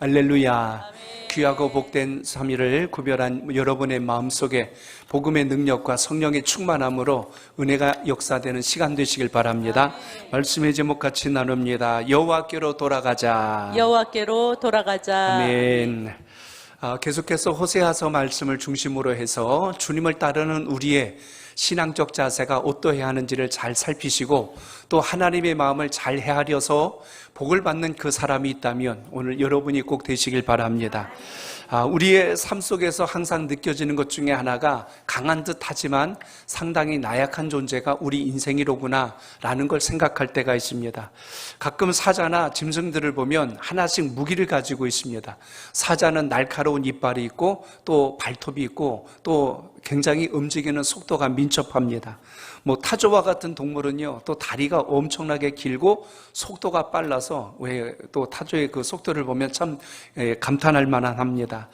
할렐루야. 귀하고 복된 3일을 구별한 여러분의 마음속에 복음의 능력과 성령의 충만함으로 은혜가 역사되는 시간 되시길 바랍니다. 말씀의 제목 같이 나눕니다. 여호와께로 돌아가자. 여호와께로 돌아가자. 아멘. 계속해서 호세아서 말씀을 중심으로 해서 주님을 따르는 우리의 신앙적 자세가 어떠해야 하는지를 잘 살피시고 또 하나님의 마음을 잘 헤아려서 복을 받는 그 사람이 있다면 오늘 여러분이 꼭 되시길 바랍니다. 우리의 삶 속에서 항상 느껴지는 것 중에 하나가 강한 듯 하지만 상당히 나약한 존재가 우리 인생이로구나 라는 걸 생각할 때가 있습니다. 가끔 사자나 짐승들을 보면 하나씩 무기를 가지고 있습니다. 사자는 날카로운 이빨이 있고 또 발톱이 있고 또 굉장히 움직이는 속도가 민첩합니다. 타조와 같은 동물은요, 또 다리가 엄청나게 길고 속도가 빨라서 왜 또 타조의 그 속도를 보면 참 감탄할 만합니다.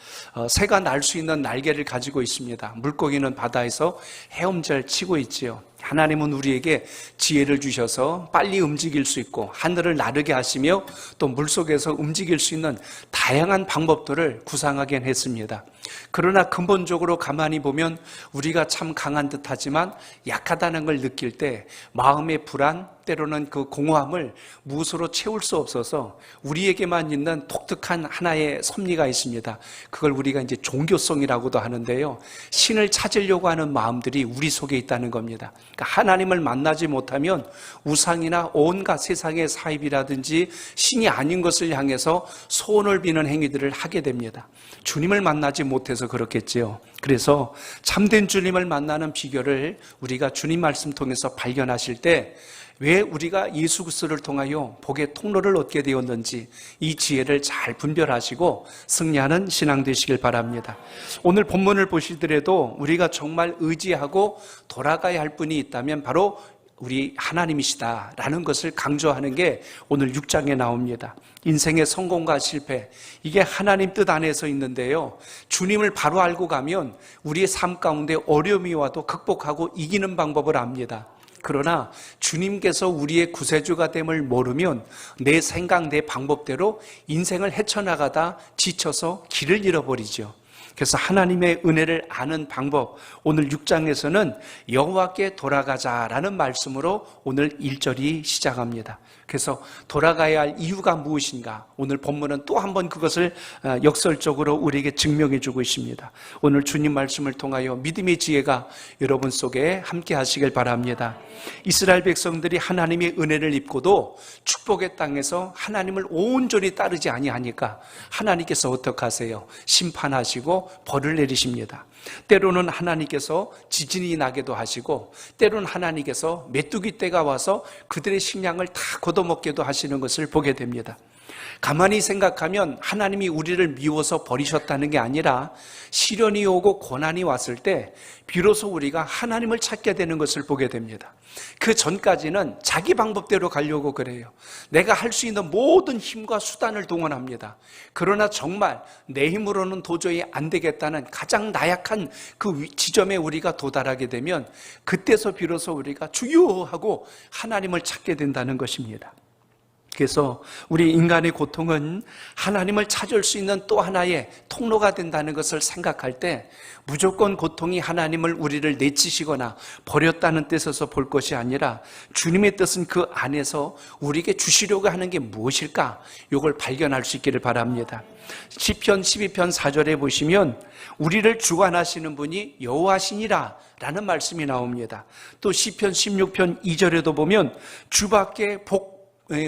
새가 날 수 있는 날개를 가지고 있습니다. 물고기는 바다에서 헤엄잘 치고 있지요. 하나님은 우리에게 지혜를 주셔서 빨리 움직일 수 있고 하늘을 나르게 하시며 또 물속에서 움직일 수 있는 다양한 방법들을 구상하게 했습니다. 그러나 근본적으로 가만히 보면 우리가 참 강한 듯하지만 약하다는 걸 느낄 때 마음의 불안, 때로는 그 공허함을 무엇으로 채울 수 없어서 우리에게만 있는 독특한 하나의 섭리가 있습니다. 그걸 우리가 이제 종교성이라고도 하는데요. 신을 찾으려고 하는 마음들이 우리 속에 있다는 겁니다. 그러니까 하나님을 만나지 못하면 우상이나 온갖 세상의 사입이라든지 신이 아닌 것을 향해서 소원을 비는 행위들을 하게 됩니다. 주님을 만나지 못해서 그렇겠지요. 그래서 참된 주님을 만나는 비결을 우리가 주님 말씀 통해서 발견하실 때 왜 우리가 예수 그리스도를 통하여 복의 통로를 얻게 되었는지 이 지혜를 잘 분별하시고 승리하는 신앙 되시길 바랍니다. 오늘 본문을 보시더라도 우리가 정말 의지하고 돌아가야 할 분이 있다면 바로 우리 하나님이시다라는 것을 강조하는 게 오늘 6장에 나옵니다. 인생의 성공과 실패, 이게 하나님 뜻 안에서 있는데요. 주님을 바로 알고 가면 우리의 삶 가운데 어려움이 와도 극복하고 이기는 방법을 압니다. 그러나 주님께서 우리의 구세주가 됨을 모르면 내 생각, 내 방법대로 인생을 헤쳐나가다 지쳐서 길을 잃어버리죠. 그래서 하나님의 은혜를 아는 방법, 오늘 6장에서는 여호와께 돌아가자라는 말씀으로 오늘 1절이 시작합니다. 그래서 돌아가야 할 이유가 무엇인가? 오늘 본문은 또 한 번 그것을 역설적으로 우리에게 증명해 주고 있습니다. 오늘 주님 말씀을 통하여 믿음의 지혜가 여러분 속에 함께 하시길 바랍니다. 이스라엘 백성들이 하나님의 은혜를 입고도 축복의 땅에서 하나님을 온전히 따르지 아니하니까 하나님께서 어떻게 하세요? 심판하시고 벌을 내리십니다. 때로는 하나님께서 지진이 나게도 하시고 때로는 하나님께서 메뚜기 떼가 와서 그들의 식량을 다 걷어먹게도 하시는 것을 보게 됩니다. 가만히 생각하면 하나님이 우리를 미워서 버리셨다는 게 아니라 시련이 오고 고난이 왔을 때 비로소 우리가 하나님을 찾게 되는 것을 보게 됩니다. 그 전까지는 자기 방법대로 가려고 그래요. 내가 할 수 있는 모든 힘과 수단을 동원합니다. 그러나 정말 내 힘으로는 도저히 안 되겠다는 가장 나약한 그 지점에 우리가 도달하게 되면 그때서 비로소 우리가 주여 하고 하나님을 찾게 된다는 것입니다. 그래서 우리 인간의 고통은 하나님을 찾을 수 있는 또 하나의 통로가 된다는 것을 생각할 때 무조건 고통이 하나님을 우리를 내치시거나 버렸다는 뜻에서 볼 것이 아니라 주님의 뜻은 그 안에서 우리에게 주시려고 하는 게 무엇일까? 이걸 발견할 수 있기를 바랍니다. 시편 12편 4절에 보시면 우리를 주관하시는 분이 여호와시니라 라는 말씀이 나옵니다. 또 시편 16편 2절에도 보면 주밖에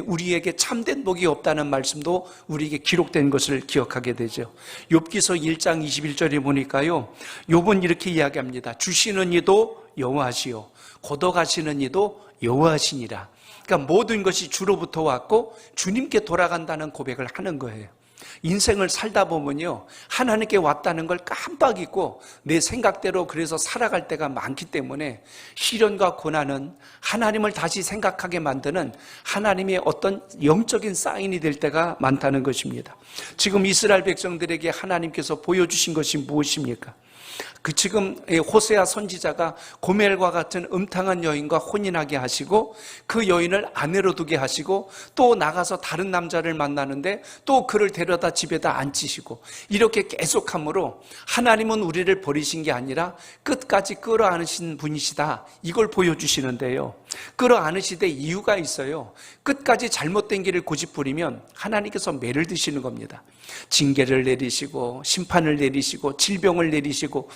우리에게 참된 복이 없다는 말씀도 우리에게 기록된 것을 기억하게 되죠. 욥기서 1장 21절에 보니까요, 욥은 이렇게 이야기합니다. 주시는 이도 여호와시요 걷어가시는 이도 여호와시니라. 그러니까 모든 것이 주로부터 왔고 주님께 돌아간다는 고백을 하는 거예요. 인생을 살다 보면요, 하나님께 왔다는 걸 깜빡 잊고 내 생각대로 그래서 살아갈 때가 많기 때문에 시련과 고난은 하나님을 다시 생각하게 만드는 하나님의 어떤 영적인 사인이 될 때가 많다는 것입니다. 지금 이스라엘 백성들에게 하나님께서 보여주신 것이 무엇입니까? 지금 호세아 선지자가 고멜과 같은 음탕한 여인과 혼인하게 하시고 그 여인을 아내로 두게 하시고 또 나가서 다른 남자를 만나는데 또 그를 데려다 집에다 앉히시고 이렇게 계속함으로 하나님은 우리를 버리신 게 아니라 끝까지 끌어안으신 분이시다, 이걸 보여주시는데요. 끌어안으시되 이유가 있어요. 끝까지 잘못된 길을 고집부리면 하나님께서 매를 드시는 겁니다. 징계를 내리시고 심판을 내리시고 질병을 내리시고,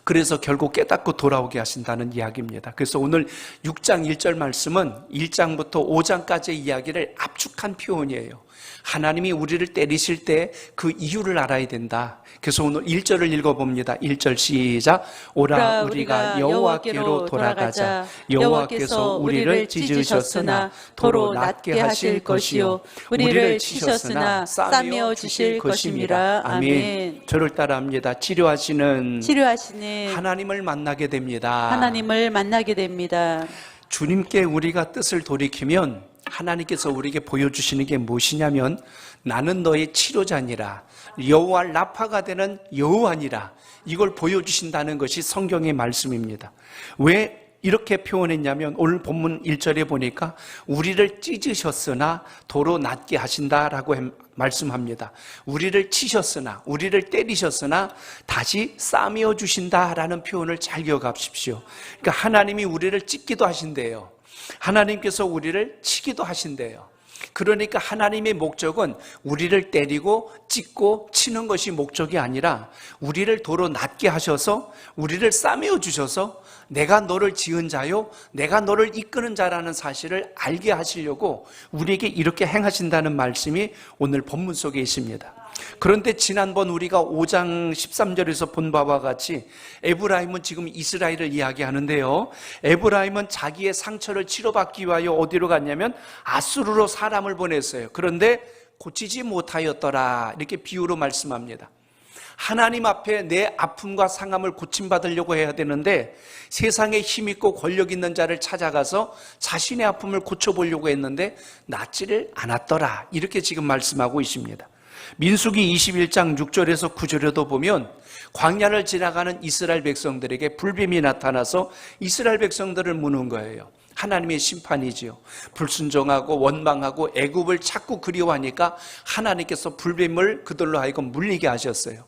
그래서 결국 깨닫고 돌아오게 하신다는 이야기입니다. 그래서 오늘 6장 1절 말씀은 1장부터 5장까지의 이야기를 압축한 표현이에요. 하나님이 우리를 때리실 때 그 이유를 알아야 된다. 그래서 오늘 1절을 읽어봅니다. 1절 시작. 오라 우리가 여호와께로 돌아가자. 여호와께서 우리를 찢으셨으나 도로 낫게 하실 것이요 우리를 치셨으나 싸매어 주실 것임이라. 아멘. 저를 따라합니다. 치료하시는 하나님을 만나게 됩니다. 하나님을 만나게 됩니다. 주님께 우리가 뜻을 돌이키면 하나님께서 우리에게 보여주시는 게 무엇이냐면, 나는 너의 치료자니라, 여호와 라파가 되는 여호와니라, 이걸 보여주신다는 것이 성경의 말씀입니다. 왜 이렇게 표현했냐면, 오늘 본문 1절에 보니까 우리를 찢으셨으나 도로 낫게 하신다라고 말씀합니다. 우리를 치셨으나, 우리를 때리셨으나 다시 싸매어 주신다라는 표현을 잘 기억하십시오. 그러니까 하나님이 우리를 찢기도 하신대요. 하나님께서 우리를 치기도 하신대요. 그러니까 하나님의 목적은 우리를 때리고 찢고 치는 것이 목적이 아니라 우리를 도로 낫게 하셔서, 우리를 싸매어 주셔서 내가 너를 지은 자요 내가 너를 이끄는 자라는 사실을 알게 하시려고 우리에게 이렇게 행하신다는 말씀이 오늘 본문 속에 있습니다. 그런데 지난번 우리가 5장 13절에서 본 바와 같이 에브라임은 지금 이스라엘을 이야기하는데요, 에브라임은 자기의 상처를 치료받기 위하여 어디로 갔냐면 아수르로 사람을 보냈어요. 그런데 고치지 못하였더라, 이렇게 비유로 말씀합니다. 하나님 앞에 내 아픔과 상함을 고침받으려고 해야 되는데 세상에 힘있고 권력 있는 자를 찾아가서 자신의 아픔을 고쳐보려고 했는데 낫지를 않았더라, 이렇게 지금 말씀하고 있습니다. 민수기 21장 6절에서 9절에도 보면 광야를 지나가는 이스라엘 백성들에게 불뱀이 나타나서 이스라엘 백성들을 무는 거예요. 하나님의 심판이지요. 불순종하고 원망하고 애굽을 자꾸 그리워하니까 하나님께서 불뱀을 그들로 하여금 물리게 하셨어요.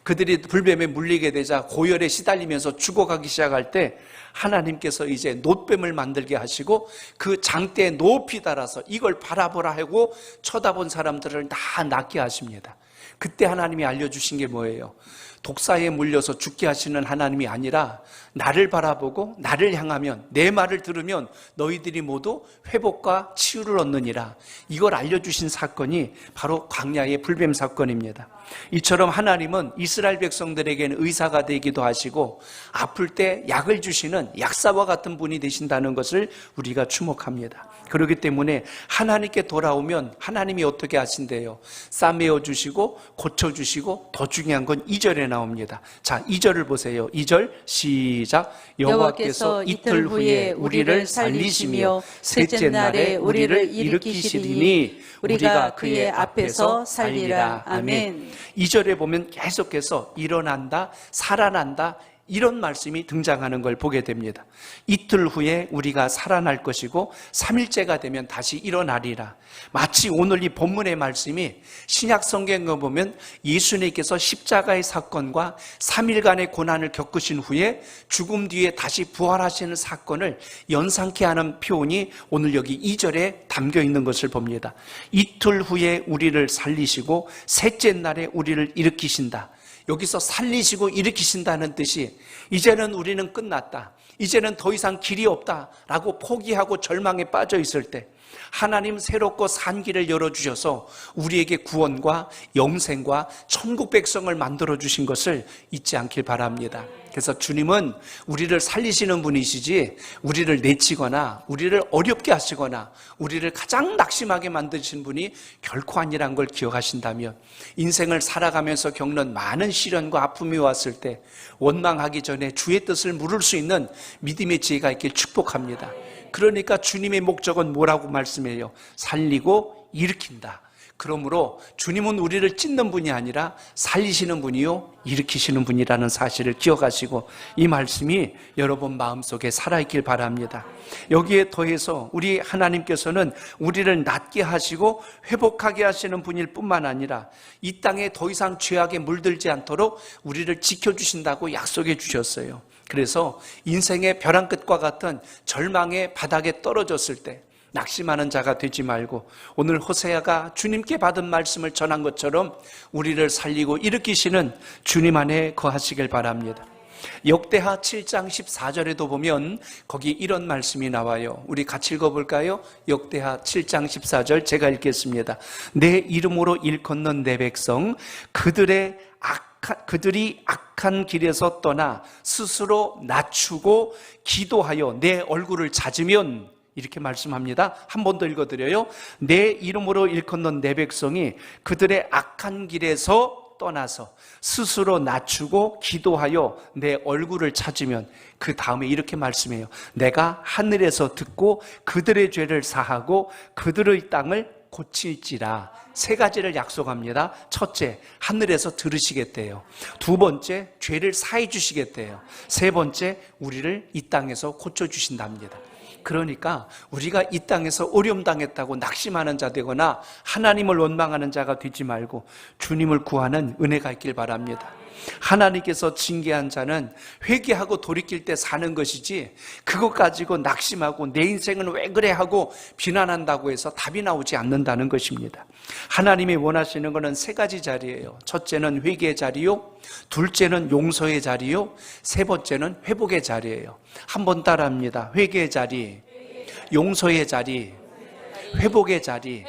그들이 불뱀에 물리게 되자 고열에 시달리면서 죽어가기 시작할 때 하나님께서 이제 놋뱀을 만들게 하시고 그 장대에 높이 달아서 이걸 바라보라 하고 쳐다본 사람들을 다 낫게 하십니다. 그때 하나님이 알려주신 게 뭐예요? 독사에 물려서 죽게 하시는 하나님이 아니라 나를 바라보고 나를 향하면, 내 말을 들으면 너희들이 모두 회복과 치유를 얻느니라, 이걸 알려주신 사건이 바로 광야의 불뱀 사건입니다. 이처럼 하나님은 이스라엘 백성들에게는 의사가 되기도 하시고 아플 때 약을 주시는 약사와 같은 분이 되신다는 것을 우리가 주목합니다. 그렇기 때문에 하나님께 돌아오면 하나님이 어떻게 하신대요? 싸매어 주시고 고쳐주시고, 더 중요한 건 2절에 나옵니다. 자, 2절을 보세요. 2절 시작. 여호와께서 이틀 후에 우리를 살리시며 셋째 날에 우리를 일으키시리니 우리가 그의 앞에서 살리라. 아멘. 2절에 보면 계속해서 일어난다, 살아난다, 이런 말씀이 등장하는 걸 보게 됩니다. 이틀 후에 우리가 살아날 것이고 3일째가 되면 다시 일어나리라. 마치 오늘 이 본문의 말씀이 신약 성경에 보면 예수님께서 십자가의 사건과 3일간의 고난을 겪으신 후에 죽음 뒤에 다시 부활하시는 사건을 연상케 하는 표현이 오늘 여기 2절에 담겨 있는 것을 봅니다. 이틀 후에 우리를 살리시고 셋째 날에 우리를 일으키신다. 여기서 살리시고 일으키신다는 뜻이 이제는 우리는 끝났다, 이제는 더 이상 길이 없다라고 포기하고 절망에 빠져 있을 때 하나님 새롭고 산 길을 열어주셔서 우리에게 구원과 영생과 천국 백성을 만들어주신 것을 잊지 않길 바랍니다. 그래서 주님은 우리를 살리시는 분이시지 우리를 내치거나 우리를 어렵게 하시거나 우리를 가장 낙심하게 만드신 분이 결코 아니란 걸 기억하신다면 인생을 살아가면서 겪는 많은 시련과 아픔이 왔을 때 원망하기 전에 주의 뜻을 물을 수 있는 믿음의 지혜가 있길 축복합니다. 그러니까 주님의 목적은 뭐라고 말씀해요? 살리고 일으킨다. 그러므로 주님은 우리를 찢는 분이 아니라 살리시는 분이요 일으키시는 분이라는 사실을 기억하시고 이 말씀이 여러분 마음속에 살아있길 바랍니다. 여기에 더해서 우리 하나님께서는 우리를 낫게 하시고 회복하게 하시는 분일 뿐만 아니라 이 땅에 더 이상 죄악에 물들지 않도록 우리를 지켜주신다고 약속해 주셨어요. 그래서 인생의 벼랑 끝과 같은 절망의 바닥에 떨어졌을 때 낙심하는 자가 되지 말고 오늘 호세아가 주님께 받은 말씀을 전한 것처럼 우리를 살리고 일으키시는 주님 안에 거하시길 바랍니다. 역대하 7장 14절에도 보면 거기 이런 말씀이 나와요. 우리 같이 읽어볼까요? 역대하 7장 14절 제가 읽겠습니다. 내 이름으로 일컫는 내 백성 그들이 악한 길에서 떠나 스스로 낮추고 기도하여 내 얼굴을 찾으면 이렇게 말씀합니다. 한 번 더 읽어드려요. 내 이름으로 일컫는 내 백성이 그들의 악한 길에서 떠나서 스스로 낮추고 기도하여 내 얼굴을 찾으면 그 다음에 이렇게 말씀해요. 내가 하늘에서 듣고 그들의 죄를 사하고 그들의 땅을 고칠지라. 세 가지를 약속합니다. 첫째, 하늘에서 들으시겠대요. 두 번째, 죄를 사해 주시겠대요. 세 번째, 우리를 이 땅에서 고쳐주신답니다. 그러니까 우리가 이 땅에서 어려움 당했다고 낙심하는 자 되거나 하나님을 원망하는 자가 되지 말고 주님을 구하는 은혜가 있길 바랍니다. 하나님께서 징계한 자는 회개하고 돌이킬 때 사는 것이지 그것 가지고 낙심하고 내 인생은 왜 그래 하고 비난한다고 해서 답이 나오지 않는다는 것입니다. 하나님이 원하시는 것은 세 가지 자리예요. 첫째는 회개의 자리요, 둘째는 용서의 자리요, 세 번째는 회복의 자리예요. 한번 따라합니다. 회개의 자리, 용서의 자리, 회복의 자리.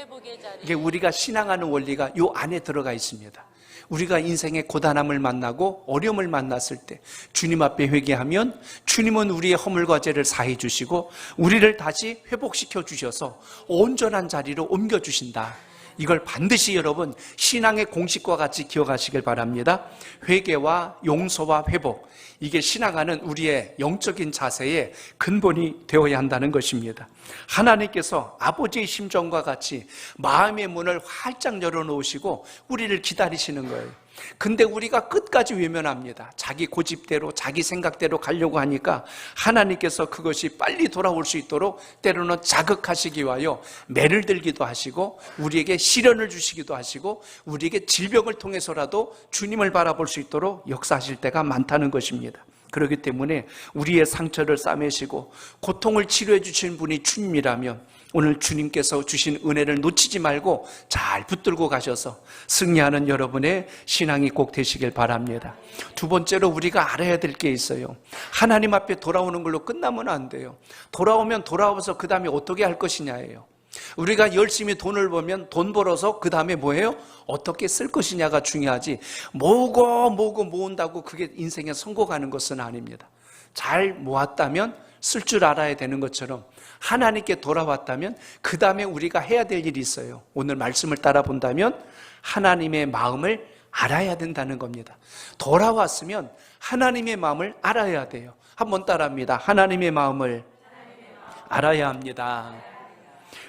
이게 우리가 신앙하는 원리가 요 안에 들어가 있습니다. 우리가 인생의 고단함을 만나고 어려움을 만났을 때 주님 앞에 회개하면 주님은 우리의 허물과 죄를 사해 주시고 우리를 다시 회복시켜 주셔서 온전한 자리로 옮겨 주신다. 이걸 반드시 여러분 신앙의 공식과 같이 기억하시길 바랍니다. 회개와 용서와 회복, 이게 신앙하는 우리의 영적인 자세의 근본이 되어야 한다는 것입니다. 하나님께서 아버지의 심정과 같이 마음의 문을 활짝 열어놓으시고 우리를 기다리시는 거예요. 근데 우리가 끝까지 외면합니다. 자기 고집대로 자기 생각대로 가려고 하니까 하나님께서 그것이 빨리 돌아올 수 있도록 때로는 자극하시기 위하여 매를 들기도 하시고 우리에게 시련을 주시기도 하시고 우리에게 질병을 통해서라도 주님을 바라볼 수 있도록 역사하실 때가 많다는 것입니다. 그렇기 때문에 우리의 상처를 싸매시고 고통을 치료해 주신 분이 주님이라면 오늘 주님께서 주신 은혜를 놓치지 말고 잘 붙들고 가셔서 승리하는 여러분의 신앙이 꼭 되시길 바랍니다. 두 번째로 우리가 알아야 될 게 있어요. 하나님 앞에 돌아오는 걸로 끝나면 안 돼요. 돌아오면 돌아와서 그 다음에 어떻게 할 것이냐예요. 우리가 열심히 돈을 벌면 돈 벌어서 그 다음에 뭐예요? 어떻게 쓸 것이냐가 중요하지 모으고 모은다고 그게 인생에 성공하는 것은 아닙니다. 잘 모았다면 쓸 줄 알아야 되는 것처럼 하나님께 돌아왔다면 그 다음에 우리가 해야 될 일이 있어요. 오늘 말씀을 따라 본다면 하나님의 마음을 알아야 된다는 겁니다. 돌아왔으면 하나님의 마음을 알아야 돼요. 한번 따라합니다. 하나님의 마음을 알아야 합니다.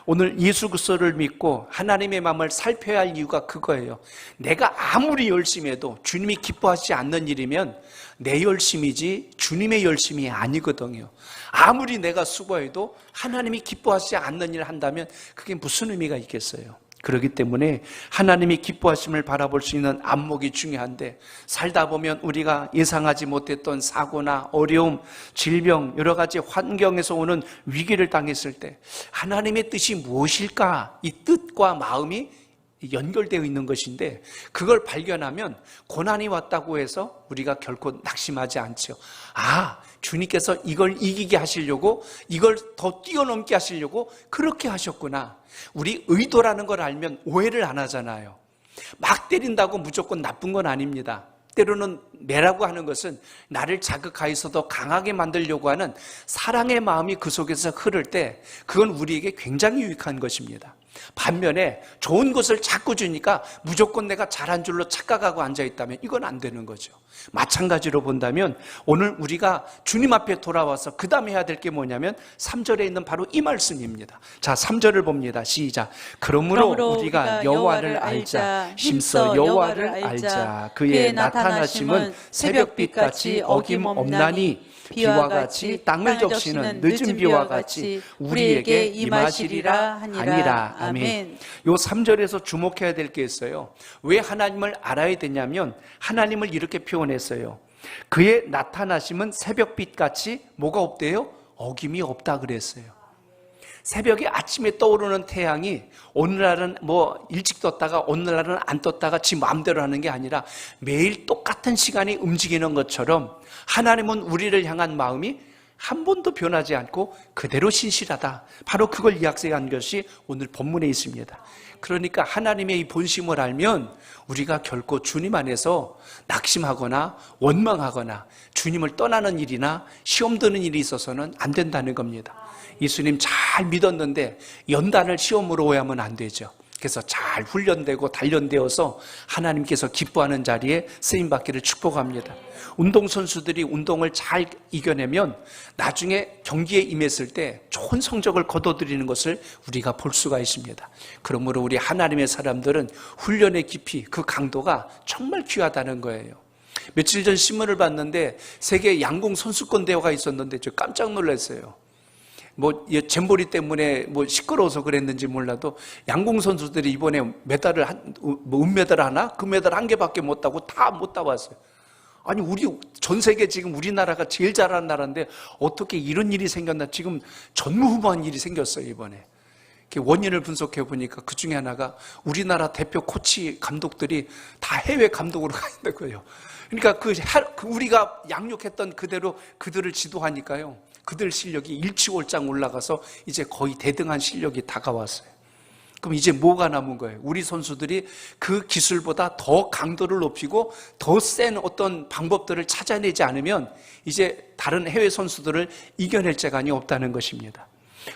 오늘 예수 그리스도를 믿고 하나님의 마음을 살펴야 할 이유가 그거예요. 내가 아무리 열심히 해도 주님이 기뻐하지 않는 일이면 내 열심이지 주님의 열심이 아니거든요. 아무리 내가 수고해도 하나님이 기뻐하지 않는 일을 한다면 그게 무슨 의미가 있겠어요? 그렇기 때문에 하나님이 기뻐하심을 바라볼 수 있는 안목이 중요한데 살다 보면 우리가 예상하지 못했던 사고나 어려움, 질병, 여러 가지 환경에서 오는 위기를 당했을 때 하나님의 뜻이 무엇일까? 이 뜻과 마음이 연결되어 있는 것인데 그걸 발견하면 고난이 왔다고 해서 우리가 결코 낙심하지 않죠. 주님께서 이걸 이기게 하시려고 이걸 더 뛰어넘게 하시려고 그렇게 하셨구나. 우리 의도라는 걸 알면 오해를 안 하잖아요. 막 때린다고 무조건 나쁜 건 아닙니다. 때로는 매라고 하는 것은 나를 자극하여서 더 강하게 만들려고 하는 사랑의 마음이 그 속에서 흐를 때 그건 우리에게 굉장히 유익한 것입니다. 반면에 좋은 것을 자꾸 주니까 무조건 내가 잘한 줄로 착각하고 앉아있다면 이건 안 되는 거죠. 마찬가지로 본다면 오늘 우리가 주님 앞에 돌아와서 그 다음에 해야 될 게 뭐냐면 3절에 있는 바로 이 말씀입니다. 자, 3절을 봅니다. 시작. 그러므로 우리가 여호와를 알자. 힘써 여호와를 알자. 그의 나타나심은 새벽빛같이 어김없나니 비와 같이 땅을 적시는 늦은 비와 같이 우리에게 임하시리라 하니라. 아멘. 요 3절에서 주목해야 될 게 있어요. 왜 하나님을 알아야 되냐면 하나님을 이렇게 표현했어요. 그의 나타나심은 새벽빛같이 뭐가 없대요? 어김이 없다 그랬어요. 새벽에 아침에 떠오르는 태양이 오늘날은 뭐 일찍 떴다가 오늘날은 안 떴다가 지 마음대로 하는 게 아니라 매일 똑같은 시간이 움직이는 것처럼 하나님은 우리를 향한 마음이 한 번도 변하지 않고 그대로 신실하다. 바로 그걸 약속한 것이 오늘 본문에 있습니다. 그러니까 하나님의 이 본심을 알면 우리가 결코 주님 안에서 낙심하거나 원망하거나 주님을 떠나는 일이나 시험 드는 일이 있어서는 안 된다는 겁니다. 예수님 잘 믿었는데 연단을 시험으로 오해하면 안 되죠. 그래서 잘 훈련되고 단련되어서 하나님께서 기뻐하는 자리에 쓰임받기를 축복합니다. 운동선수들이 운동을 잘 이겨내면 나중에 경기에 임했을 때 좋은 성적을 거둬들이는 것을 우리가 볼 수가 있습니다. 그러므로 우리 하나님의 사람들은 훈련의 깊이, 그 강도가 정말 귀하다는 거예요. 며칠 전 신문을 봤는데 세계 양궁 선수권 대회가 있었는데 저 깜짝 놀랐어요. 잼버리 때문에 시끄러워서 그랬는지 몰라도 양궁 선수들이 이번에 메달을 은메달 하나, 금메달 한 개밖에 못 따고 다 못 따왔어요. 아니 우리 전 세계 지금 우리나라가 제일 잘하는 나라인데 어떻게 이런 일이 생겼나? 지금 전무후무한 일이 생겼어요 이번에. 원인을 분석해 보니까 그 중에 하나가 우리나라 대표 코치 감독들이 다 해외 감독으로 가 있는 거예요. 그러니까 우리가 양육했던 그대로 그들을 지도하니까요. 그들 실력이 일취월장 올라가서 이제 거의 대등한 실력이 다가왔어요. 그럼 이제 뭐가 남은 거예요? 우리 선수들이 그 기술보다 더 강도를 높이고 더 센 어떤 방법들을 찾아내지 않으면 이제 다른 해외 선수들을 이겨낼 재간이 없다는 것입니다.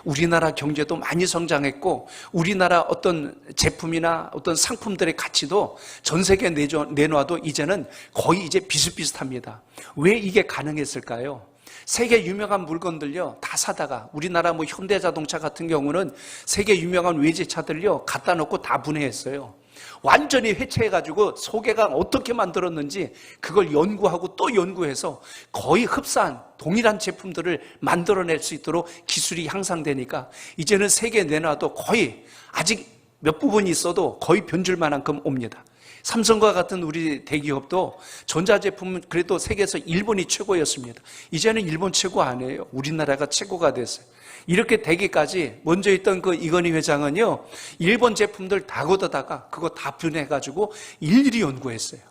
우리나라 경제도 많이 성장했고 우리나라 어떤 제품이나 어떤 상품들의 가치도 전 세계에 내놔도 이제는 거의 이제 비슷비슷합니다. 왜 이게 가능했을까요? 세계 유명한 물건들요 다 사다가 우리나라 현대자동차 같은 경우는 세계 유명한 외제차들요 갖다 놓고 다 분해했어요. 완전히 회체해가지고 소개가 어떻게 만들었는지 그걸 연구하고 또 연구해서 거의 흡사한 동일한 제품들을 만들어낼 수 있도록 기술이 향상되니까 이제는 세계에 내놔도 거의 아직 몇 부분이 있어도 거의 변줄 만한큼 옵니다. 삼성과 같은 우리 대기업도 전자제품은 그래도 세계에서 일본이 최고였습니다. 이제는 일본 최고 아니에요. 우리나라가 최고가 됐어요. 이렇게 되기까지 먼저 있던 그 이건희 회장은요, 일본 제품들 다 걷어다가 그거 다 분해해가지고 일일이 연구했어요.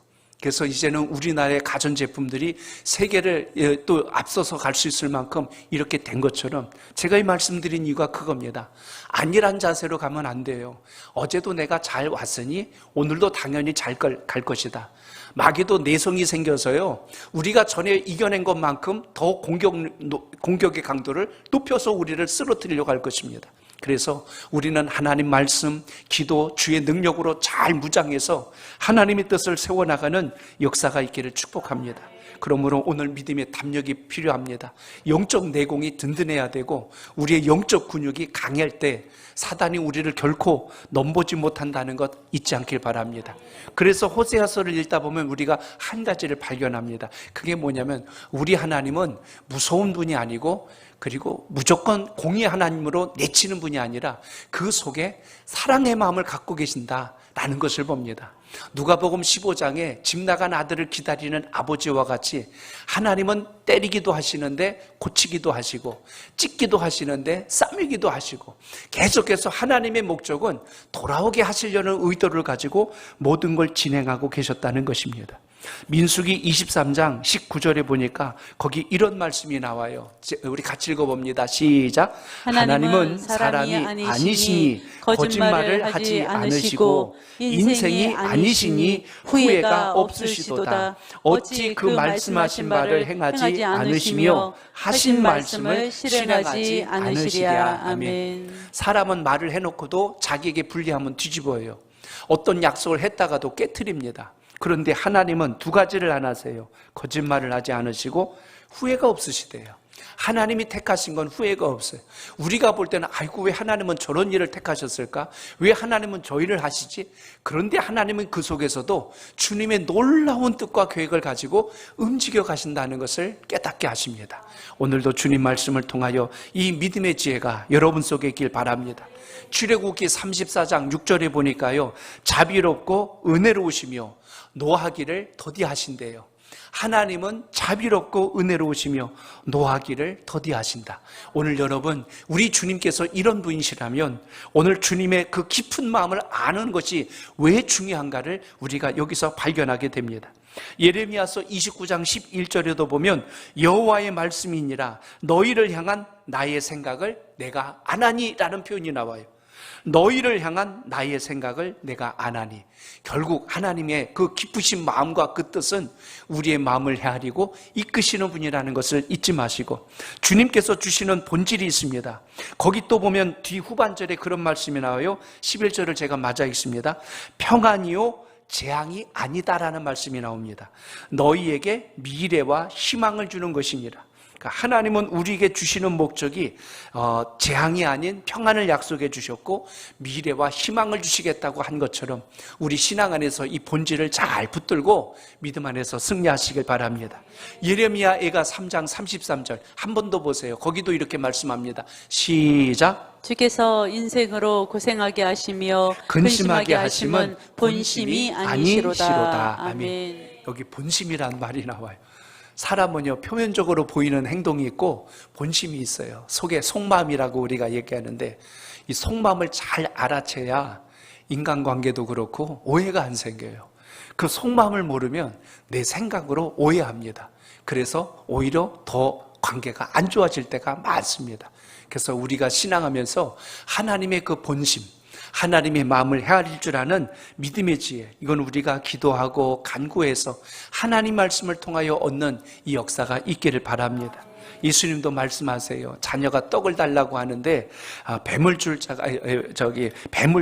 그래서 이제는 우리나라의 가전제품들이 세계를 또 앞서서 갈 수 있을 만큼 이렇게 된 것처럼 제가 이 말씀드린 이유가 그겁니다. 안일한 자세로 가면 안 돼요. 어제도 내가 잘 왔으니 오늘도 당연히 잘 갈 것이다. 마귀도 내성이 생겨서요, 우리가 전에 이겨낸 것만큼 더 공격의 강도를 높여서 우리를 쓰러뜨리려고 할 것입니다. 그래서 우리는 하나님 말씀, 기도, 주의 능력으로 잘 무장해서 하나님의 뜻을 세워나가는 역사가 있기를 축복합니다. 그러므로 오늘 믿음의 담력이 필요합니다. 영적 내공이 든든해야 되고 우리의 영적 근육이 강할 때 사단이 우리를 결코 넘보지 못한다는 것 잊지 않길 바랍니다. 그래서 호세아서를 읽다 보면 우리가 한 가지를 발견합니다. 그게 뭐냐면 우리 하나님은 무서운 분이 아니고 그리고 무조건 공의 하나님으로 내치는 분이 아니라 그 속에 사랑의 마음을 갖고 계신다라는 것을 봅니다. 누가복음 15장에 집 나간 아들을 기다리는 아버지와 같이 하나님은 때리기도 하시는데 고치기도 하시고 찢기도 하시는데 싸매기도 하시고 계속해서 하나님의 목적은 돌아오게 하시려는 의도를 가지고 모든 걸 진행하고 계셨다는 것입니다. 민수기 23장 19절에 보니까 거기 이런 말씀이 나와요. 우리 같이 읽어봅니다. 시작. 하나님은 사람이 아니시니 거짓말을 하지 않으시고 인생이 아니시니 후회가 없으시도다. 어찌 그 말씀하신 바를 행하지 않으시며 하신 말씀을 실행하지 않으시랴. 아멘. 사람은 말을 해놓고도 자기에게 불리하면 뒤집어요. 어떤 약속을 했다가도 깨트립니다. 그런데 하나님은 두 가지를 안 하세요. 거짓말을 하지 않으시고 후회가 없으시대요. 하나님이 택하신 건 후회가 없어요. 우리가 볼 때는 아이고 왜 하나님은 저런 일을 택하셨을까? 왜 하나님은 저 일을 하시지? 그런데 하나님은 그 속에서도 주님의 놀라운 뜻과 계획을 가지고 움직여 가신다는 것을 깨닫게 하십니다. 오늘도 주님 말씀을 통하여 이 믿음의 지혜가 여러분 속에 있길 바랍니다. 출애굽기 34장 6절에 보니까요, 자비롭고 은혜로우시며 노하기를 더디하신대요. 하나님은 자비롭고 은혜로우시며 노하기를 더디하신다. 오늘 여러분, 우리 주님께서 이런 분이시라면 오늘 주님의 그 깊은 마음을 아는 것이 왜 중요한가를 우리가 여기서 발견하게 됩니다. 예레미야서 29장 11절에도 보면 여호와의 말씀이니라 너희를 향한 나의 생각을 내가 아나니 라는 표현이 나와요. 너희를 향한 나의 생각을 내가 아나니. 결국 하나님의 그 깊으신 마음과 그 뜻은 우리의 마음을 헤아리고 이끄시는 분이라는 것을 잊지 마시고, 주님께서 주시는 본질이 있습니다. 거기 또 보면 뒤 후반절에 그런 말씀이 나와요. 11절을 제가 맞아 읽습니다. 평안이요 재앙이 아니다라는 말씀이 나옵니다. 너희에게 미래와 희망을 주는 것이니라. 하나님은 우리에게 주시는 목적이 재앙이 아닌 평안을 약속해 주셨고 미래와 희망을 주시겠다고 한 것처럼 우리 신앙 안에서 이 본질을 잘 붙들고 믿음 안에서 승리하시길 바랍니다. 예레미야 애가 3장 33절 한 번 더 보세요. 거기도 이렇게 말씀합니다. 시작. 주께서 인생으로 고생하게 하시며 근심하게 하심은 본심이 아니시로다. 아멘. 여기 본심이란 말이 나와요. 사람은요, 표면적으로 보이는 행동이 있고 본심이 있어요. 속에 속마음이라고 우리가 얘기하는데, 이 속마음을 잘 알아채야 인간관계도 그렇고 오해가 안 생겨요. 그 속마음을 모르면 내 생각으로 오해합니다. 그래서 오히려 더 관계가 안 좋아질 때가 많습니다. 그래서 우리가 신앙하면서 하나님의 그 본심, 하나님의 마음을 헤아릴 줄 아는 믿음의 지혜, 이건 우리가 기도하고 간구해서 하나님 말씀을 통하여 얻는 이 역사가 있기를 바랍니다. 예수님도 말씀하세요. 자녀가 떡을 달라고 하는데 뱀을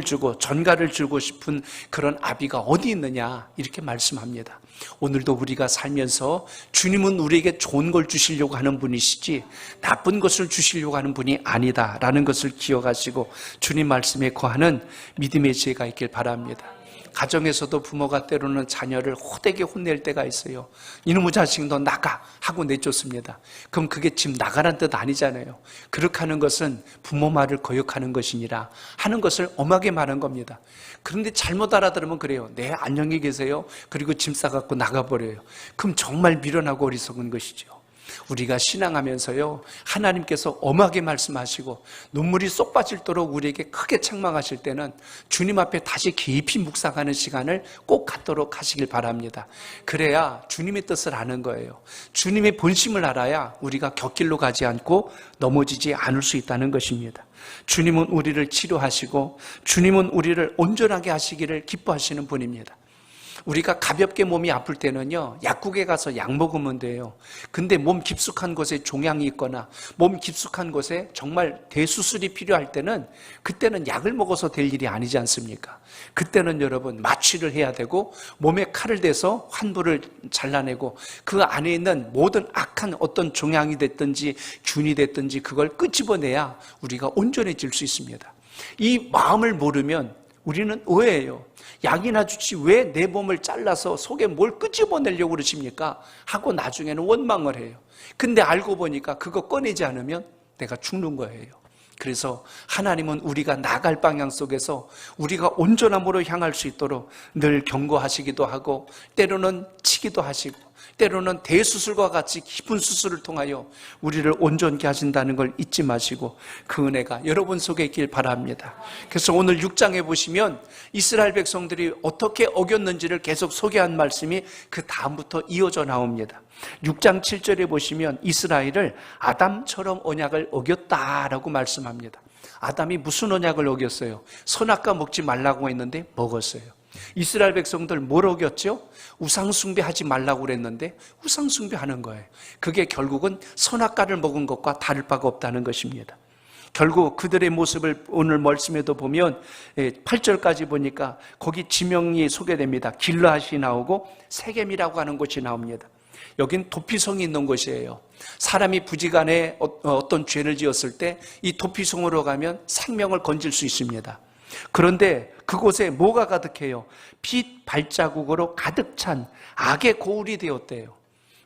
주고 전갈을 주고 싶은 그런 아비가 어디 있느냐, 이렇게 말씀합니다. 오늘도 우리가 살면서 주님은 우리에게 좋은 걸 주시려고 하는 분이시지 나쁜 것을 주시려고 하는 분이 아니다라는 것을 기억하시고 주님 말씀에 거하는 믿음의 지혜가 있길 바랍니다. 가정에서도 부모가 때로는 자녀를 호되게 혼낼 때가 있어요. 이놈의 자식 너 나가 하고 내쫓습니다. 그럼 그게 집 나가라는 뜻 아니잖아요. 그렇게 하는 것은 부모 말을 거역하는 것이니라 하는 것을 엄하게 말한 겁니다. 그런데 잘못 알아들으면 그래요. 네, 안녕히 계세요. 그리고 짐 싸갖고 나가버려요. 그럼 정말 미련하고 어리석은 것이죠. 우리가 신앙하면서요, 하나님께서 엄하게 말씀하시고 눈물이 쏙 빠질도록 우리에게 크게 책망하실 때는 주님 앞에 다시 깊이 묵상하는 시간을 꼭 갖도록 하시길 바랍니다. 그래야 주님의 뜻을 아는 거예요. 주님의 본심을 알아야 우리가 곁길로 가지 않고 넘어지지 않을 수 있다는 것입니다. 주님은 우리를 치료하시고 주님은 우리를 온전하게 하시기를 기뻐하시는 분입니다. 우리가 가볍게 몸이 아플 때는요, 약국에 가서 약 먹으면 돼요. 근데 몸 깊숙한 곳에 종양이 있거나 몸 깊숙한 곳에 정말 대수술이 필요할 때는 그때는 약을 먹어서 될 일이 아니지 않습니까? 그때는 여러분 마취를 해야 되고 몸에 칼을 대서 환부를 잘라내고 그 안에 있는 모든 악한 어떤 종양이 됐든지 균이 됐든지 그걸 끄집어내야 우리가 온전해질 수 있습니다. 이 마음을 모르면 우리는 오해해요. 약이나 주지 왜 내 몸을 잘라서 속에 뭘 끄집어내려고 그러십니까? 하고 나중에는 원망을 해요. 근데 알고 보니까 그거 꺼내지 않으면 내가 죽는 거예요. 그래서 하나님은 우리가 나갈 방향 속에서 우리가 온전함으로 향할 수 있도록 늘 경고하시기도 하고 때로는 치기도 하시고 때로는 대수술과 같이 깊은 수술을 통하여 우리를 온전케 하신다는 걸 잊지 마시고 그 은혜가 여러분 속에 있길 바랍니다. 그래서 오늘 6장에 보시면 이스라엘 백성들이 어떻게 어겼는지를 계속 소개한 말씀이 그 다음부터 이어져 나옵니다. 6장 7절에 보시면 이스라엘을 아담처럼 언약을 어겼다라고 말씀합니다. 아담이 무슨 언약을 어겼어요? 선악과 먹지 말라고 했는데 먹었어요. 이스라엘 백성들 뭘 어겼죠? 우상숭배하지 말라고 그랬는데 우상숭배하는 거예요. 그게 결국은 선악과를 먹은 것과 다를 바가 없다는 것입니다. 결국 그들의 모습을 오늘 말씀에도 보면 8절까지 보니까 거기 지명이 소개됩니다. 길르앗이 나오고 세겜이라고 하는 곳이 나옵니다. 여긴 도피성이 있는 곳이에요. 사람이 부지간에 어떤 죄를 지었을 때 이 도피성으로 가면 생명을 건질 수 있습니다. 그런데 그곳에 뭐가 가득해요? 피 발자국으로 가득 찬 악의 고울이 되었대요.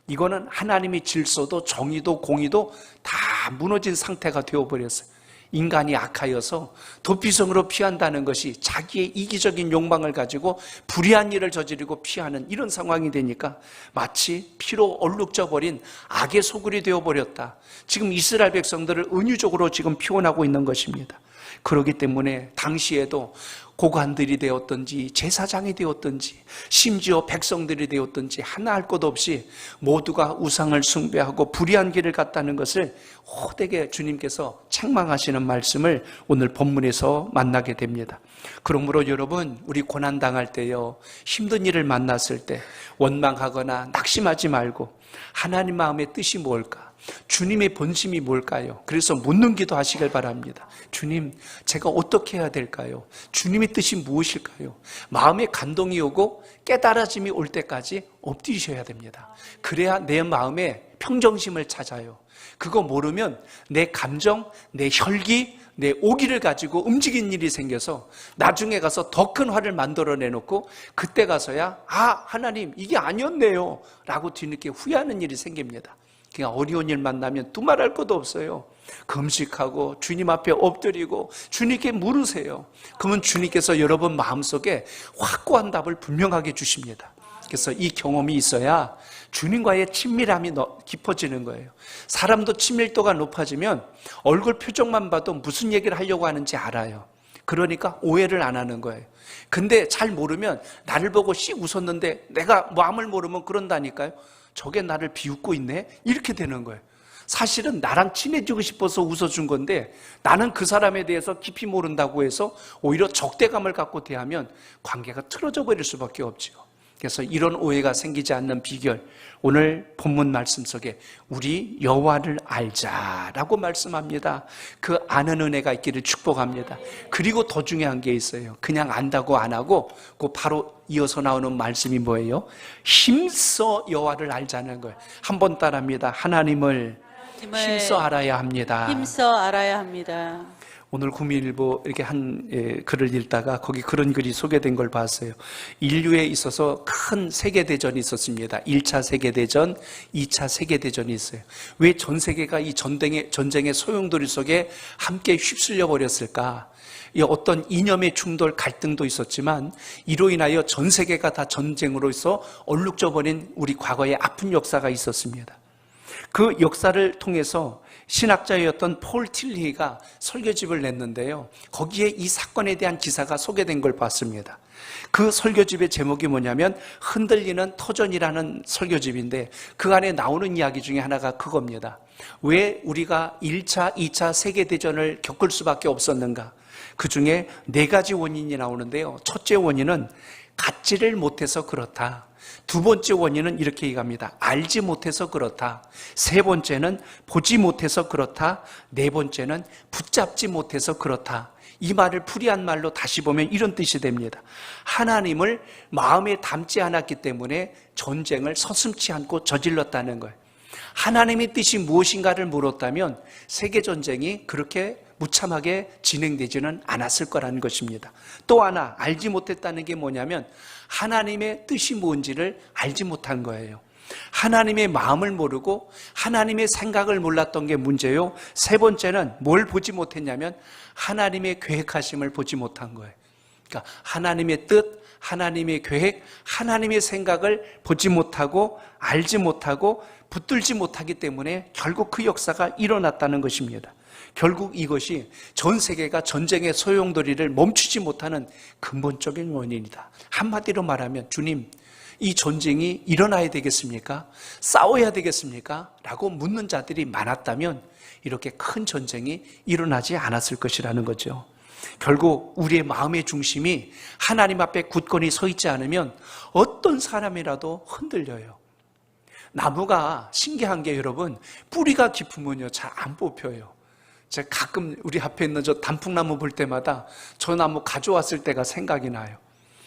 이거는 하나님의 질서도 정의도 공의도 다 무너진 상태가 되어버렸어요. 인간이 악하여서 도피성으로 피한다는 것이 자기의 이기적인 욕망을 가지고 불의한 일을 저지르고 피하는 이런 상황이 되니까 마치 피로 얼룩져버린 악의 소굴이 되어버렸다. 지금 이스라엘 백성들을 은유적으로 지금 표현하고 있는 것입니다. 그렇기 때문에 당시에도 고관들이 되었든지 제사장이 되었든지 심지어 백성들이 되었든지 하나 할 것 없이 모두가 우상을 숭배하고 불의한 길을 갔다는 것을 호되게 주님께서 책망하시는 말씀을 오늘 본문에서 만나게 됩니다. 그러므로 여러분, 우리 고난당할 때요, 힘든 일을 만났을 때 원망하거나 낙심하지 말고 하나님 마음의 뜻이 뭘까? 주님의 본심이 뭘까요? 그래서 묻는 기도 하시길 바랍니다. 주님, 제가 어떻게 해야 될까요? 주님의 뜻이 무엇일까요? 마음에 감동이 오고 깨달아짐이 올 때까지 엎드리셔야 됩니다. 그래야 내 마음에 평정심을 찾아요. 그거 모르면 내 감정, 내 혈기, 내 오기를 가지고 움직인 일이 생겨서 나중에 가서 더 큰 화를 만들어내놓고 그때 가서야 하나님 이게 아니었네요 라고 뒤늦게 후회하는 일이 생깁니다. 그냥 어려운 일 만나면 두말할 것도 없어요. 금식하고 주님 앞에 엎드리고 주님께 물으세요. 그러면 주님께서 여러분 마음속에 확고한 답을 분명하게 주십니다. 그래서 이 경험이 있어야 주님과의 친밀함이 깊어지는 거예요. 사람도 친밀도가 높아지면 얼굴 표정만 봐도 무슨 얘기를 하려고 하는지 알아요. 그러니까 오해를 안 하는 거예요. 근데 잘 모르면 나를 보고 씩 웃었는데 내가 마음을 모르면 그런다니까요. 저게 나를 비웃고 있네? 이렇게 되는 거예요. 사실은 나랑 친해지고 싶어서 웃어준 건데 나는 그 사람에 대해서 깊이 모른다고 해서 오히려 적대감을 갖고 대하면 관계가 틀어져 버릴 수밖에 없죠. 그래서 이런 오해가 생기지 않는 비결, 오늘 본문 말씀 속에 우리 여호와를 알자라고 말씀합니다. 그 아는 은혜가 있기를 축복합니다. 그리고 더 중요한 게 있어요. 그냥 안다고 안 하고 그 바로 이어서 나오는 말씀이 뭐예요? 힘써 여호와를 알자는 거예요. 한번 따라합니다. 하나님을 힘써 알아야 합니다. 힘써 알아야 합니다. 오늘 구민일보 이렇게 한 글을 읽다가 거기 그런 글이 소개된 걸 봤어요. 인류에 있어서 큰 세계대전이 있었습니다. 1차 세계대전, 2차 세계대전이 있어요. 왜 전 세계가 이 전쟁의 소용돌이 속에 함께 휩쓸려 버렸을까? 어떤 이념의 충돌, 갈등도 있었지만 이로 인하여 전 세계가 다 전쟁으로서 얼룩져 버린 우리 과거의 아픈 역사가 있었습니다. 그 역사를 통해서 신학자였던 폴 틸리가 설교집을 냈는데요. 거기에 이 사건에 대한 기사가 소개된 걸 봤습니다. 그 설교집의 제목이 뭐냐면 흔들리는 터전이라는 설교집인데 그 안에 나오는 이야기 중에 하나가 그겁니다. 왜 우리가 1차, 2차 세계대전을 겪을 수밖에 없었는가? 그 중에 4가지 원인이 나오는데요. 첫째 원인은 갖지를 못해서 그렇다. 두 번째 원인은 이렇게 얘기합니다. 알지 못해서 그렇다. 세 번째는 보지 못해서 그렇다. 네 번째는 붙잡지 못해서 그렇다. 이 말을 풀이한 말로 다시 보면 이런 뜻이 됩니다. 하나님을 마음에 담지 않았기 때문에 전쟁을 서슴지 않고 저질렀다는 거예요. 하나님의 뜻이 무엇인가를 물었다면 세계전쟁이 그렇게 무참하게 진행되지는 않았을 거라는 것입니다. 또 하나 알지 못했다는 게 뭐냐면 하나님의 뜻이 뭔지를 알지 못한 거예요. 하나님의 마음을 모르고 하나님의 생각을 몰랐던 게 문제요. 세 번째는 뭘 보지 못했냐면 하나님의 계획하심을 보지 못한 거예요. 그러니까 하나님의 뜻, 하나님의 계획, 하나님의 생각을 보지 못하고 알지 못하고 붙들지 못하기 때문에 결국 그 역사가 일어났다는 것입니다. 결국 이것이 전 세계가 전쟁의 소용돌이를 멈추지 못하는 근본적인 원인이다. 한마디로 말하면 주님, 이 전쟁이 일어나야 되겠습니까? 싸워야 되겠습니까? 라고 묻는 자들이 많았다면 이렇게 큰 전쟁이 일어나지 않았을 것이라는 거죠. 결국 우리의 마음의 중심이 하나님 앞에 굳건히 서 있지 않으면 어떤 사람이라도 흔들려요. 나무가 신기한 게 여러분, 뿌리가 깊으면요 잘 안 뽑혀요. 제가 가끔 우리 앞에 있는 저 단풍나무 볼 때마다 저 나무 가져왔을 때가 생각이 나요.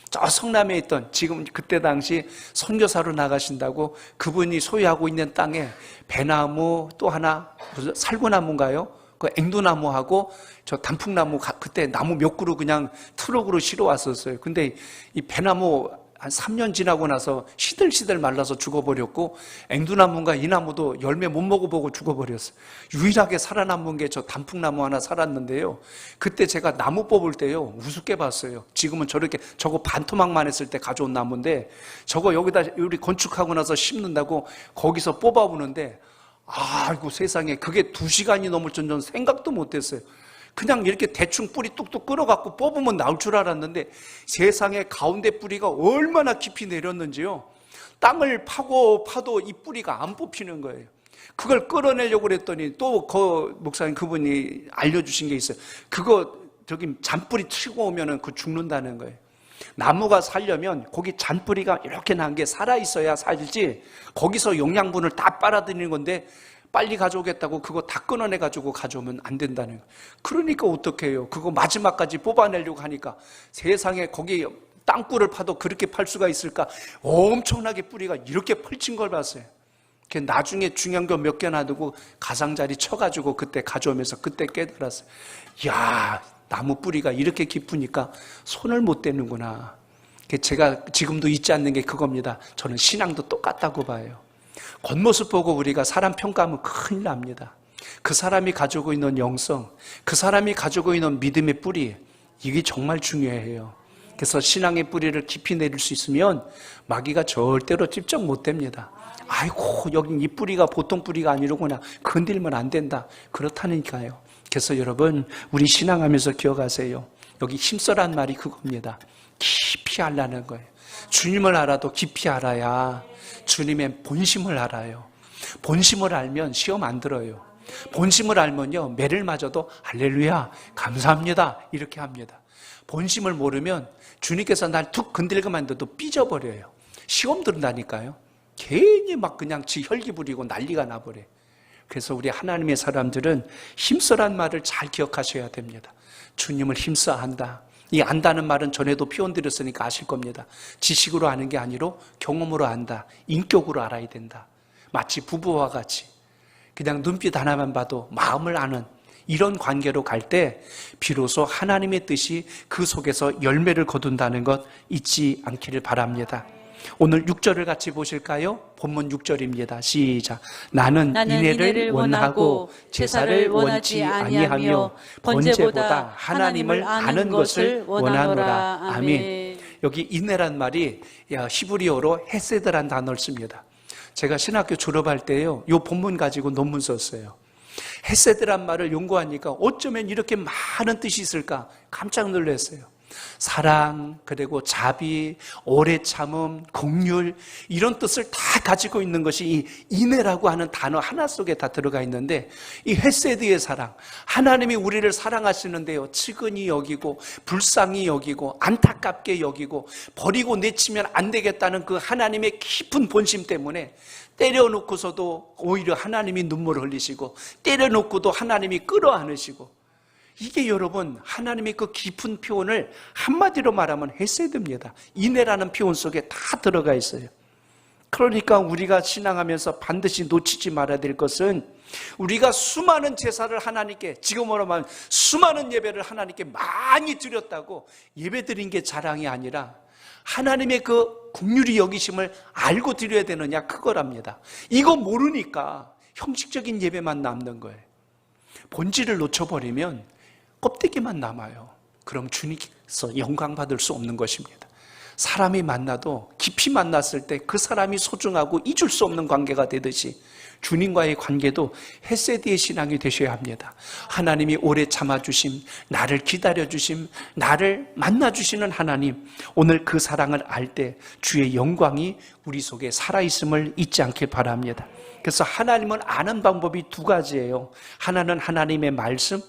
저 성남에 있던, 지금 그때 당시 선교사로 나가신다고 그분이 소유하고 있는 땅에 배나무, 또 하나 무슨 살구나무인가요? 그 앵두나무하고 저 단풍나무, 그때 나무 몇 그루 그냥 트럭으로 실어 왔었어요. 근데 이 배나무 한 3년 지나고 나서 시들시들 말라서 죽어버렸고, 앵두나무인가 이 나무도 열매 못 먹어보고 죽어버렸어요. 유일하게 살아남은 게 저 단풍나무 하나 살았는데요, 그때 제가 나무 뽑을 때요 우습게 봤어요. 지금은 저렇게 저거 반토막만 했을 때 가져온 나무인데, 저거 여기다 우리 건축하고 나서 심는다고 거기서 뽑아보는데, 아이고 세상에, 그게 2시간이 넘을 줄 저는 생각도 못했어요. 그냥 이렇게 대충 뿌리 뚝뚝 끌어갖고 뽑으면 나올 줄 알았는데, 세상에 가운데 뿌리가 얼마나 깊이 내렸는지요. 땅을 파고 파도 이 뿌리가 안 뽑히는 거예요. 그걸 끌어내려고 그랬더니 또 그 목사님 그분이 알려주신 게 있어요. 그거 저기 잔뿌리 치고 오면은 그 죽는다는 거예요. 나무가 살려면 거기 잔뿌리가 이렇게 난 게 살아있어야 살지, 거기서 영양분을 다 빨아들이는 건데 빨리 가져오겠다고 그거 다 끊어내가지고 가져오면 안 된다는 거예요. 그러니까 어떻게 해요? 그거 마지막까지 뽑아내려고 하니까 세상에 거기 땅굴을 파도 그렇게 팔 수가 있을까? 엄청나게 뿌리가 이렇게 펼친 걸 봤어요. 나중에 중요한 거 몇 개 놔두고 가장자리 쳐가지고 그때 가져오면서 그때 깨달았어요. 이야, 나무 뿌리가 이렇게 깊으니까 손을 못 대는구나. 제가 지금도 잊지 않는 게 그겁니다. 저는 신앙도 똑같다고 봐요. 겉모습 보고 우리가 사람 평가하면 큰일 납니다. 그 사람이 가지고 있는 영성, 그 사람이 가지고 있는 믿음의 뿌리, 이게 정말 중요해요. 그래서 신앙의 뿌리를 깊이 내릴 수 있으면 마귀가 절대로 집적 못 됩니다. 아이고, 여긴 이 뿌리가 보통 뿌리가 아니로구나, 건들면 안 된다, 그렇다니까요. 그래서 여러분, 우리 신앙하면서 기억하세요. 여기 힘써란 말이 그겁니다. 깊이 알라는 거예요. 주님을 알아도 깊이 알아야 주님의 본심을 알아요. 본심을 알면 시험 안 들어요. 본심을 알면요, 매를 맞아도 할렐루야, 감사합니다, 이렇게 합니다. 본심을 모르면 주님께서 날 툭 건들기만 해도 삐져버려요. 시험 들은다니까요. 괜히 막 그냥 지 혈기 부리고 난리가 나버려요. 그래서 우리 하나님의 사람들은 힘써란 말을 잘 기억하셔야 됩니다. 주님을 힘써 한다. 이 안다는 말은 전에도 표현드렸으니까 아실 겁니다. 지식으로 아는 게 아니라 경험으로 안다. 인격으로 알아야 된다. 마치 부부와 같이 그냥 눈빛 하나만 봐도 마음을 아는 이런 관계로 갈 때 비로소 하나님의 뜻이 그 속에서 열매를 거둔다는 것 잊지 않기를 바랍니다. 오늘 6절을 같이 보실까요? 본문 6절입니다. 시작. 나는 인애를 원하고 제사를 원하지 아니하며 번제보다 하나님을 아는 것을 원하노라. 아멘. 여기 인애란 말이 히브리어로 헤세드란 단어를 씁니다. 제가 신학교 졸업할 때요, 이 본문 가지고 논문 썼어요. 헤세드란 말을 연구하니까 어쩌면 이렇게 많은 뜻이 있을까 깜짝 놀랐어요. 사랑, 그리고 자비, 오래 참음, 긍휼, 이런 뜻을 다 가지고 있는 것이 이 인애라고 하는 단어 하나 속에 다 들어가 있는데, 이 헤세드의 사랑, 하나님이 우리를 사랑하시는데요, 측은히 여기고 불쌍히 여기고 안타깝게 여기고 버리고 내치면 안 되겠다는 그 하나님의 깊은 본심 때문에 때려놓고서도 오히려 하나님이 눈물을 흘리시고, 때려놓고도 하나님이 끌어안으시고, 이게 여러분 하나님의 그 깊은 표현을 한마디로 말하면 헤세드입니다. 인애라는 표현 속에 다 들어가 있어요. 그러니까 우리가 신앙하면서 반드시 놓치지 말아야 될 것은, 우리가 수많은 제사를 하나님께, 지금으로 말하면 수많은 예배를 하나님께 많이 드렸다고 예배 드린 게 자랑이 아니라 하나님의 그 긍휼히 여기심을 알고 드려야 되느냐, 그거랍니다. 이거 모르니까 형식적인 예배만 남는 거예요. 본질을 놓쳐버리면 껍데기만 남아요. 그럼 주님께서 영광 받을 수 없는 것입니다. 사람이 만나도 깊이 만났을 때 그 사람이 소중하고 잊을 수 없는 관계가 되듯이 주님과의 관계도 헤세드의 신앙이 되셔야 합니다. 하나님이 오래 참아주심, 나를 기다려주심, 나를 만나주시는 하나님, 오늘 그 사랑을 알 때 주의 영광이 우리 속에 살아있음을 잊지 않길 바랍니다. 그래서 하나님을 아는 방법이 두 가지예요. 하나는 하나님의 말씀,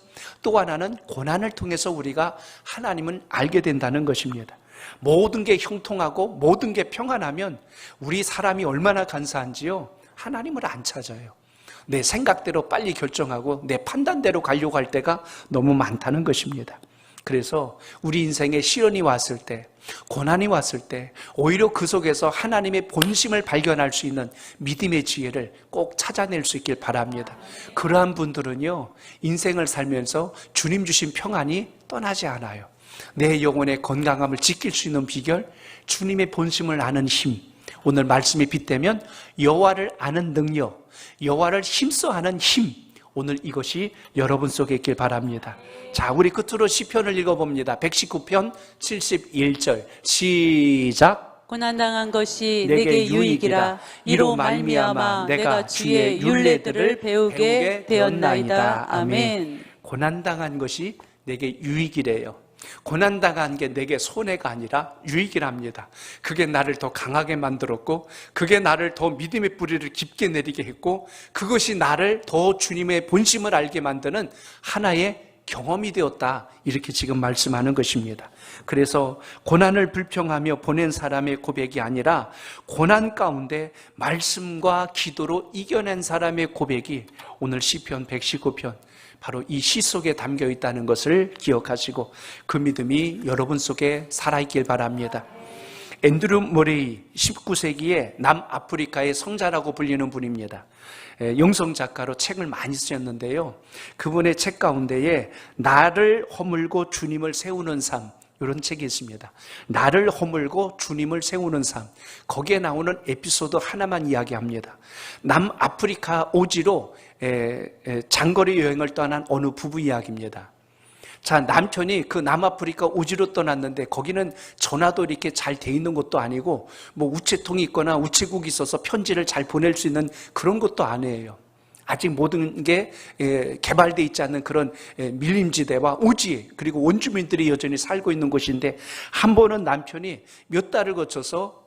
또 하나는 고난을 통해서 우리가 하나님을 알게 된다는 것입니다. 모든 게 형통하고 모든 게 평안하면 우리 사람이 얼마나 간사한지요, 하나님을 안 찾아요. 내 생각대로 빨리 결정하고 내 판단대로 가려고 할 때가 너무 많다는 것입니다. 그래서 우리 인생에 시련이 왔을 때, 고난이 왔을 때 오히려 그 속에서 하나님의 본심을 발견할 수 있는 믿음의 지혜를 꼭 찾아낼 수 있길 바랍니다. 그러한 분들은요, 인생을 살면서 주님 주신 평안이 떠나지 않아요. 내 영혼의 건강함을 지킬 수 있는 비결, 주님의 본심을 아는 힘, 오늘 말씀이 빗대면 여호와를 아는 능력, 여호와를 힘써 하는 힘, 오늘 이것이 여러분 속에 있길 바랍니다. 자, 우리 끝으로 시편을 읽어봅니다. 119편 71절 시작. 고난당한 것이 내게 유익이라. 이로 말미암아 내가 주의 율례들을 배우게 되었나이다. 아멘. 고난당한 것이 내게 유익이래요. 고난당한 게 내게 손해가 아니라 유익이랍니다. 그게 나를 더 강하게 만들었고, 그게 나를 더 믿음의 뿌리를 깊게 내리게 했고, 그것이 나를 더 주님의 본심을 알게 만드는 하나의 경험이 되었다, 이렇게 지금 말씀하는 것입니다. 그래서 고난을 불평하며 보낸 사람의 고백이 아니라 고난 가운데 말씀과 기도로 이겨낸 사람의 고백이 오늘 시편 119편 바로 이 시 속에 담겨 있다는 것을 기억하시고 그 믿음이 여러분 속에 살아있길 바랍니다. 앤드류 모레이, 19세기의 남아프리카의 성자라고 불리는 분입니다. 영성 작가로 책을 많이 쓰셨는데요, 그분의 책 가운데에 나를 허물고 주님을 세우는 삶, 이런 책이 있습니다. 나를 허물고 주님을 세우는 삶, 거기에 나오는 에피소드 하나만 이야기합니다. 남아프리카 오지로 장거리 여행을 떠난 어느 부부 이야기입니다. 자, 남편이 그 남아프리카 오지로 떠났는데 거기는 전화도 이렇게 잘 돼 있는 것도 아니고 뭐 우체통이 있거나 우체국이 있어서 편지를 잘 보낼 수 있는 그런 것도 아니에요. 아직 모든 게 개발되어 있지 않는 그런 밀림지대와 오지, 그리고 원주민들이 여전히 살고 있는 곳인데, 한 번은 남편이 몇 달을 거쳐서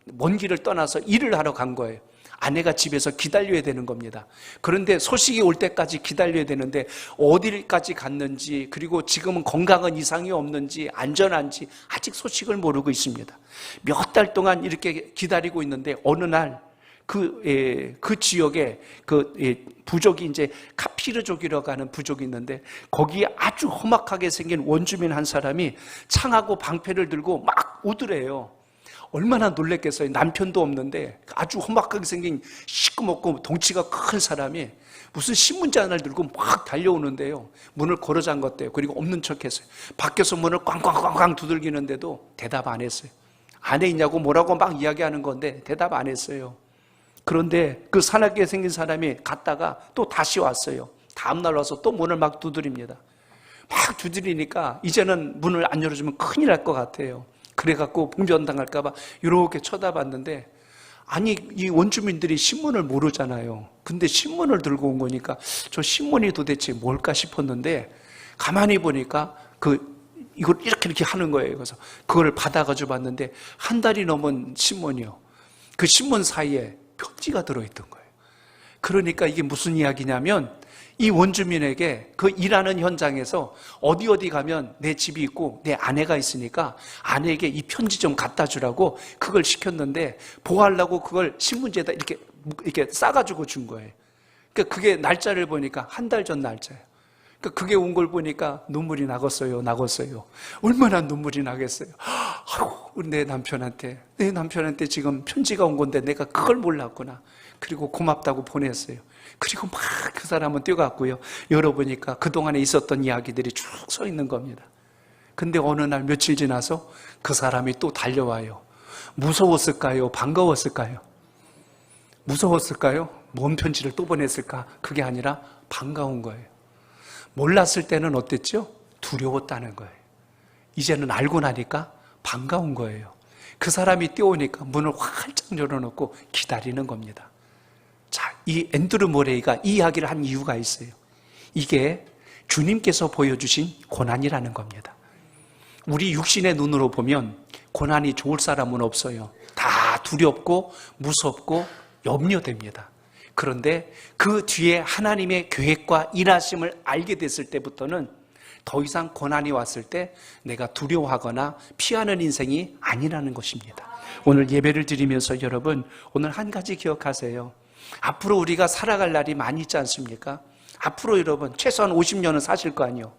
먼 길을 떠나서 일을 하러 간 거예요. 아내가 집에서 기다려야 되는 겁니다. 그런데 소식이 올 때까지 기다려야 되는데 어디까지 갔는지, 그리고 지금은 건강은 이상이 없는지 안전한지 아직 소식을 모르고 있습니다. 몇 달 동안 이렇게 기다리고 있는데 어느 날 그 지역에 부족이 이제 카피르족이라고 하는 부족이 있는데 거기에 아주 험악하게 생긴 원주민 한 사람이 창하고 방패를 들고 막 오더래요. 얼마나 놀랬겠어요. 남편도 없는데 아주 험악하게 생긴 시꺼멓고 덩치가 큰 사람이 무슨 신문지 하나를 들고 막 달려오는데요, 문을 걸어 잠갔대요. 그리고 없는 척했어요. 밖에서 문을 꽝꽝꽝꽝 두들기는데도 대답 안 했어요. 안에 있냐고 뭐라고 막 이야기하는 건데 대답 안 했어요. 그런데 그 사납게 생긴 사람이 갔다가 또 다시 왔어요. 다음날 와서 또 문을 막 두드립니다. 막 두드리니까 이제는 문을 안 열어주면 큰일 날 것 같아요. 그래갖고 봉변당할까봐 이렇게 쳐다봤는데, 아니 이 원주민들이 신문을 모르잖아요. 근데 신문을 들고 온 거니까 저 신문이 도대체 뭘까 싶었는데, 가만히 보니까 이걸 이렇게 하는 거예요. 그래서 그걸 받아가지고 봤는데 한 달이 넘은 신문이요. 그 신문 사이에 편지가 들어있던 거예요. 그러니까 이게 무슨 이야기냐면, 이 원주민에게 그 일하는 현장에서 어디 가면 내 집이 있고 내 아내가 있으니까 아내에게 이 편지 좀 갖다 주라고 그걸 시켰는데, 보호하려고 그걸 신문지에다 이렇게 싸가지고 준 거예요. 그러니까 그게 날짜를 보니까 한 달 전 날짜예요. 그러니까 그게 온 걸 보니까 눈물이 나겠어요. 얼마나 눈물이 나겠어요. 아이고, 내 남편한테 지금 편지가 온 건데 내가 그걸 몰랐구나. 그리고 고맙다고 보냈어요. 그리고 막 그 사람은 뛰어갔고요, 열어보니까 그동안에 있었던 이야기들이 쭉 서 있는 겁니다. 근데 어느 날 며칠 지나서 그 사람이 또 달려와요. 무서웠을까요? 반가웠을까요? 무서웠을까요? 뭔 편지를 또 보냈을까? 그게 아니라 반가운 거예요. 몰랐을 때는 어땠죠? 두려웠다는 거예요. 이제는 알고 나니까 반가운 거예요. 그 사람이 뛰어오니까 문을 활짝 열어놓고 기다리는 겁니다. 자, 이 앤드루 모레이가 이 이야기를 한 이유가 있어요. 이게 주님께서 보여주신 고난이라는 겁니다. 우리 육신의 눈으로 보면 고난이 좋을 사람은 없어요. 다 두렵고 무섭고 염려됩니다. 그런데 그 뒤에 하나님의 계획과 일하심을 알게 됐을 때부터는 더 이상 고난이 왔을 때 내가 두려워하거나 피하는 인생이 아니라는 것입니다. 오늘 예배를 드리면서 여러분, 오늘 한 가지 기억하세요. 앞으로 우리가 살아갈 날이 많이 있지 않습니까? 앞으로 여러분 최소한 50년은 사실 거 아니에요.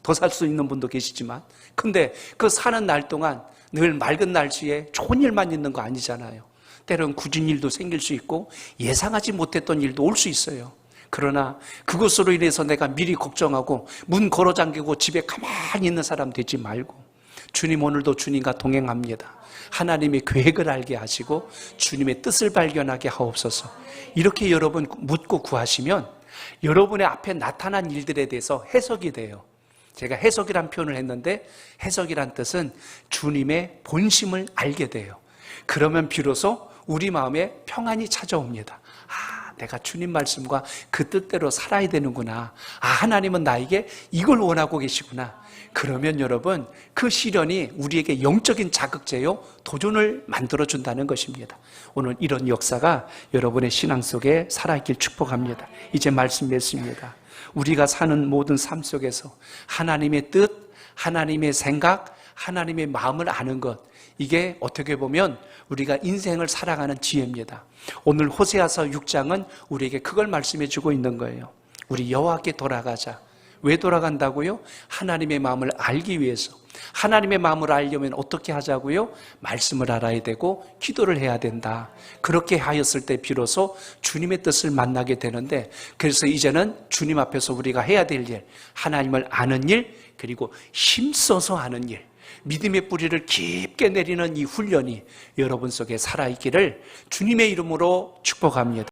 더 살 수 있는 분도 계시지만, 근데 그 사는 날 동안 늘 맑은 날씨에 좋은 일만 있는 거 아니잖아요. 때론 굳은 일도 생길 수 있고 예상하지 못했던 일도 올 수 있어요. 그러나 그것으로 인해서 내가 미리 걱정하고 문 걸어 잠기고 집에 가만히 있는 사람 되지 말고, 주님 오늘도 주님과 동행합니다. 하나님의 계획을 알게 하시고 주님의 뜻을 발견하게 하옵소서. 이렇게 여러분 묻고 구하시면 여러분의 앞에 나타난 일들에 대해서 해석이 돼요. 제가 해석이란 표현을 했는데, 해석이란 뜻은 주님의 본심을 알게 돼요. 그러면 비로소 우리 마음에 평안이 찾아옵니다. 내가 주님 말씀과 그 뜻대로 살아야 되는구나. 하나님은 나에게 이걸 원하고 계시구나. 그러면 여러분, 그 시련이 우리에게 영적인 자극제요, 도전을 만들어준다는 것입니다. 오늘 이런 역사가 여러분의 신앙 속에 살아있길 축복합니다. 이제 말씀 맺습니다. 우리가 사는 모든 삶 속에서 하나님의 뜻, 하나님의 생각, 하나님의 마음을 아는 것, 이게 어떻게 보면 우리가 인생을 살아가는 지혜입니다. 오늘 호세아서 6장은 우리에게 그걸 말씀해 주고 있는 거예요. 우리 여호와께 돌아가자. 왜 돌아간다고요? 하나님의 마음을 알기 위해서. 하나님의 마음을 알려면 어떻게 하자고요? 말씀을 알아야 되고 기도를 해야 된다. 그렇게 하였을 때 비로소 주님의 뜻을 만나게 되는데, 그래서 이제는 주님 앞에서 우리가 해야 될 일, 하나님을 아는 일, 그리고 힘써서 하는 일, 믿음의 뿌리를 깊게 내리는 이 훈련이 여러분 속에 살아있기를 주님의 이름으로 축복합니다.